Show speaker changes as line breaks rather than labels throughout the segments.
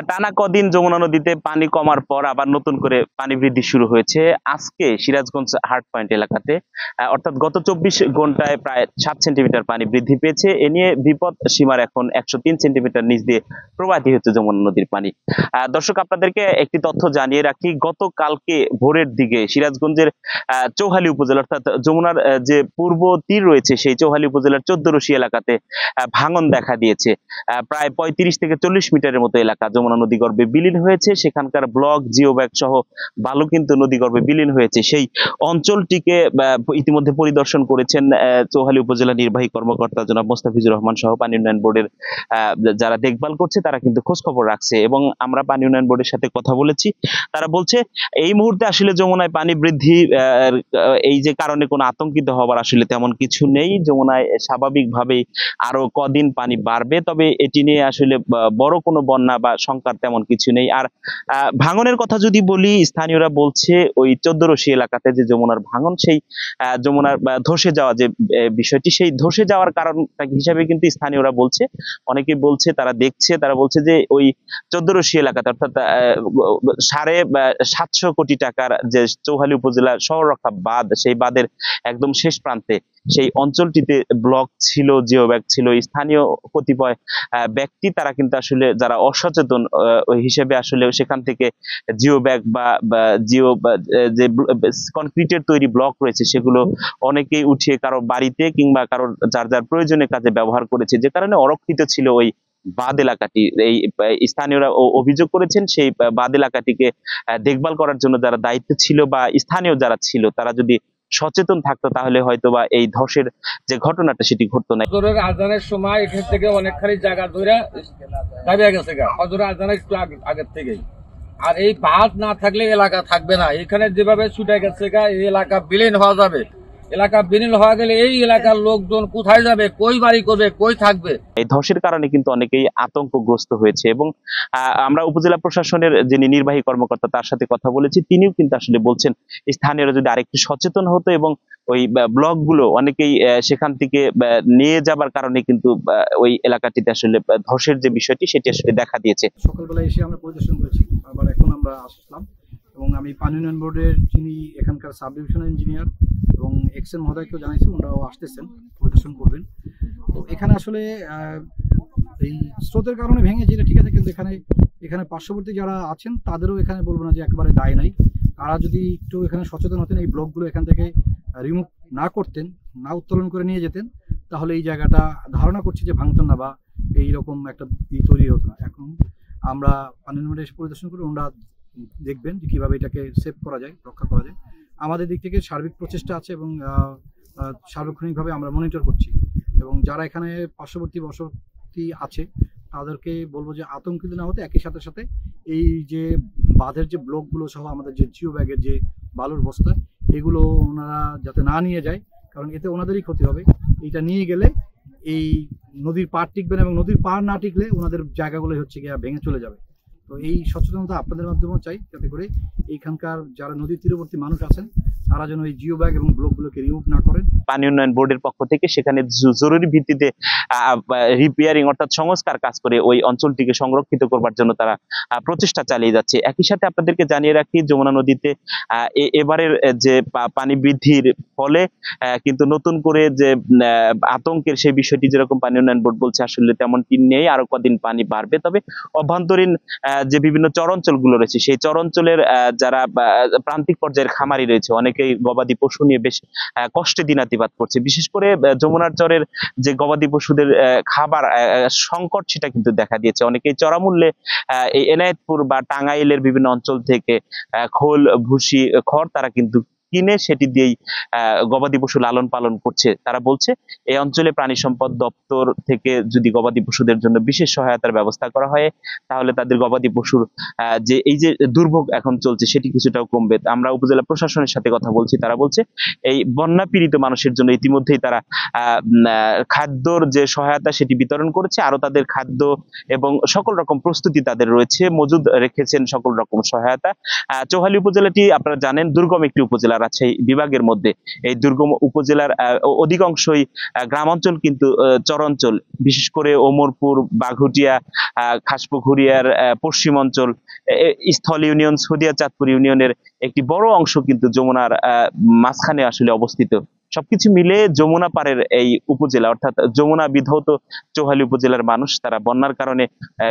টানা কদিন যমুনা নদীতে পানি কমার পর আবার নতুন করে পানি বৃদ্ধি শুরু হয়েছে আজকে সিরাজগঞ্জ হার্ট পয়েন্ট এলাকাতে। অর্থাৎ গত 24 ঘন্টায় প্রায় 7 সেন্টিমিটার পানি বৃদ্ধি পেয়েছে। এ নিয়ে বিপদ সীমার এখন 103 সেন্টিমিটার নিচ দিয়ে প্রবাহিত হচ্ছে যমুনা নদীর পানি। দর্শক, আপনাদেরকে একটি তথ্য জানিয়ে রাখি, গতকালকে ভোরের দিকে সিরাজগঞ্জের চৌহালি উপজেলা অর্থাৎ যমুনার যে পূর্ব তীর রয়েছে সেই চৌহালি উপজেলার 14রশি এলাকাতে ভাঙন দেখা দিয়েছে। প্রায় 35 থেকে 40 মিটারের মতো এলাকা যমুনা নদীগর্ভে বিলীন হয়েছে। সেখানকার ব্লক, জিও ব্যাগ সহ বালু কিন্তু নদীগর্ভে বিলীন হয়েছে। সেই অঞ্চলটিকে ইতিমধ্যে পরিদর্শন করেছেন চৌহালি উপজেলা নির্বাহী কর্মকর্তা জনাব মোস্তাফিজুর রহমান সহ পানি উন্নয়ন বোর্ডের যারা দেখভাল করছে তারা কিন্তু খোঁজ খবর রাখছে এবং আমরা পানি উন্নয়ন বোর্ডের সাথে কথা বলেছি। তারা বলছে এই মুহূর্তে আসলে যমুনায় পানি বৃদ্ধি এই যে কারণে কোনো আতঙ্কিত হবার আসলে তেমন কিছু নেই। যমুনায় স্বাভাবিকভাবেই আরো কদিন পানি বাড়বে, তবে এটি নিয়ে আসলে বড় কোনো বন্যা বা শঙ্কার তেমন কিছু নেই। আর ভাঙনের কথা যদি বলি, স্থানীয়রা বলছে ওই 14রশি এলাকাতে যে যমুনার ভাঙন, সেই যমুনার ধসে যাওয়া যে বিষয়টি, সেই ধসে যাওয়ার কারণ হিসাবে কিন্তু স্থানীয়রা বলছে, অনেকেই বলছে তারা দেখছে, তারা বলছে যে ওই 14রশি এলাকাতে অর্থাৎ 750 কোটি টাকার যে চৌহালি উপজেলা শহর রক্ষা বাঁধ, সেই বাঁধের একদম শেষ প্রান্তে সেই অঞ্চলটিতে ব্লক ছিল, জিও ব্যাগ ছিল। স্থানীয় কতিপয় ব্যক্তি তারা কিন্তু আসলে যারা অসচেতন হিসেবে আসলে সেখান থেকে জিও ব্যাগ বা জিও যে কনক্রিটের তৈরি ব্লক রয়েছে সেগুলো অনেকেই উঠিয়ে কারো বাড়িতে কিংবা কারোর যার যার প্রয়োজনীয় কাজে ব্যবহার করেছে, যে কারণে অরক্ষিত ছিল ওই বাঁধ এলাকাটি। এই স্থানীয়রা অভিযোগ করেছেন সেই বাঁধ এলাকাটিকে দেখভাল করার জন্য যারা দায়িত্ব ছিল বা স্থানীয় যারা ছিল তারা যদি সচেতন থাকতো তাহলে হয়তো বা এই ধসের যে ঘটনাটা সেটি ঘটতো না।
আজানের সময় এখান থেকে অনেকখানি জায়গা ধরে দাবিয়ে গেছে হজরের আজানের একটু আগের থেকেই। আর এই বাঁধ না থাকলে এলাকা থাকবে না। এখানে যেভাবে ছুটে গেছে এই এলাকা বিলীন হওয়া যাবে। এলাকা বিলীন হওয়া গেলে এই এলাকার লোকজন কোথায় যাবে, কই বাড়ি করবে, কই থাকবে?
এই ধসের কারণে কিন্তু অনেকেই আতঙ্কগ্রস্ত হয়েছে এবং আমরা উপজেলা প্রশাসনের যিনি নির্বাহী কর্মকর্তা তার সাথে কথা বলেছি, তিনিও কিন্তু আসলে বলছেন স্থানীয়রা যদি আরেকটু সচেতন হতো এবং ওই ব্লকগুলো অনেকেই সেখান থেকে নিয়ে যাবার কারণে কিন্তু ওই এলাকাটিতে আসলে ধসের যে বিষয়টি সেটি আসলে দেখা দিয়েছে।
সকালবেলা এসে আমরা পরিদর্শন করেছি, আবার এখন আমরা আসলাম এবং আমি পানি উন্নয়ন বোর্ডের যিনি এখানকার সাব ডিভিশনাল ইঞ্জিনিয়ার এবং এক্সএন মহোদয়কেও জানাইছি, ওনারাও আসতেছেন, পরিদর্শন করবেন। তো এখানে আসলে এই স্রোতের কারণে ভেঙেছে এটা ঠিক আছে, কিন্তু এখানে পার্শ্ববর্তী যারা আছেন তাদেরও এখানে বলবো না যে একেবারে দায় নাই। তারা যদি একটু এখানে সচেতন হতেন, এই ব্লকগুলো এখান থেকে রিমুভ না করতেন, না উত্তোলন করে নিয়ে যেতেন, তাহলে এই জায়গাটা ধারণা করছি যে ভাঙতেন না বা এইরকম একটা তৈরি হতো না। এখন আমরা পানি উন্নয়ন এসে পরিদর্শন করে ওনারা দেখবেন যে কীভাবে এটাকে সেভ করা যায়, রক্ষা করা যায়। আমাদের দিক থেকে সার্বিক প্রচেষ্টা আছে এবং সার্বক্ষণিকভাবে আমরা মনিটর করছি এবং যারা এখানে পার্শ্ববর্তী বসতি আছে তাদেরকে বলবো যে আতঙ্কিত না হতে, একই সাথে সাথে এই যে বাঁধের যে ব্লকগুলো সহ আমাদের যে জিও ব্যাগের যে বালুর বস্তা, এগুলো ওনারা যাতে না নিয়ে যায়, কারণ এতে ওনাদেরই ক্ষতি হবে। এইটা নিয়ে গেলে এই নদীর পাড় টিকবে না এবং নদীর পাড় না টিকলে ওনাদের জায়গাগুলোই হচ্ছে গিয়ে ভেঙে চলে যাবে। তো এই সচেতনতা আপনাদের মাধ্যমেও চাই, যাতে করে এইখানকার যারা নদীর তীরবর্তী মানুষ আছেন তারা যেন এই জিও ব্যাগ এবং ব্লকগুলোকে রিমুভ না করেন।
পানি উন্নয়ন বোর্ডের পক্ষ থেকে সেখানে জরুরি ভিত্তিতে রিপেয়ারিং অর্থাৎ সংস্কার কাজ করে ওই অঞ্চলটিকে সংরক্ষিত করবার জন্য তারা প্রচেষ্টা চালিয়ে যাচ্ছে। একই সাথে আপনাদেরকে জানিয়ে রাখি, যমুনা নদীতে এবারের যে পানি বৃদ্ধির ফলে কিন্তু নতুন করে যে আতঙ্কের সেই বিষয়টি যেরকম পানি উন্নয়ন বোর্ড বলছে আসলে তেমনটি নেই, আরো কদিন পানি বাড়বে। তবে অভ্যন্তরীণ যে বিভিন্ন চরাঞ্চলগুলো রয়েছে সেই চরাঞ্চলের যারা প্রান্তিক পর্যায়ের খামারি রয়েছে অনেকেই গবাদি পশু নিয়ে বেশ কষ্টে দিনাতিপাত করছে। বিশেষ করে যমুনার চরের যে গবাদি পশুদের খাবার সংকট সেটা কিন্তু দেখা দিয়েছে। অনেকেই চড়ামূল্যে এই এনায়েতপুর বা টাঙ্গাইলের বিভিন্ন অঞ্চল থেকে খোল, ভুসি, খড় তারা কিন্তু কিনে সেটি দিয়েই গবাদি পশু লালন পালন করছে। তারা বলছে এই অঞ্চলে প্রাণী সম্পদ দপ্তর থেকে যদি গবাদি পশুদের জন্য বিশেষ সহায়তার ব্যবস্থা করা হয় তাহলে তাদের গবাদি পশুর যে এই যে দুর্ভোগ এখন চলছে সেটি কিছুটাও কমবে। আমরা উপজেলা প্রশাসনের সাথে কথা বলছি, তারা বলছে এই বন্যা পীড়িত মানুষের জন্য ইতিমধ্যেই তারা খাদ্যর যে সহায়তা সেটি বিতরণ করেছে, আরো তাদের খাদ্য এবং সকল রকম প্রস্তুতি তাদের রয়েছে, মজুদ রেখেছেন সকল রকম সহায়তা। চৌহালি উপজেলাটি আপনারা জানেন দুর্গম একটি উপজেলা, রাজশাহী বিভাগের মধ্যে এই দুর্গম উপজেলার অধিকাংশই গ্রামাঞ্চল কিন্তু চরাঞ্চল, বিশেষ করে ওমরপুর, বাঘুটিয়া, খাসপুকুরিয়ার পশ্চিম অঞ্চল, স্থল ইউনিয়ন, সদিয়া চাঁদপুর ইউনিয়নের একটি বড় অংশ কিন্তু যমুনার মাঝখানে আসলে অবস্থিত। সবকিছু মিলে যমুনা পাড়ের এই উপজেলা অর্থাৎ যমুনা বিধৌত চৌহালি উপজেলার মানুষ তারা বন্যার কারণে,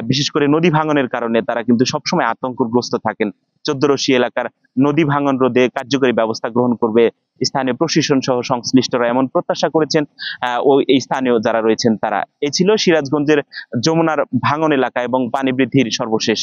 বিশেষ করে নদী ভাঙনের কারণে তারা কিন্তু সবসময় আতঙ্কগ্রস্ত থাকেন। 14রশি এলাকার নদী ভাঙন রোধে কার্যকরী ব্যবস্থা গ্রহণ করবে স্থানীয় প্রশাসন সহ সংশ্লিষ্টরা, এমন প্রত্যাশা করেছেন এই স্থানীয় যারা রয়েছেন তারা। এই ছিল সিরাজগঞ্জের যমুনার ভাঙন এলাকা এবং পানি বৃদ্ধির সর্বশেষ।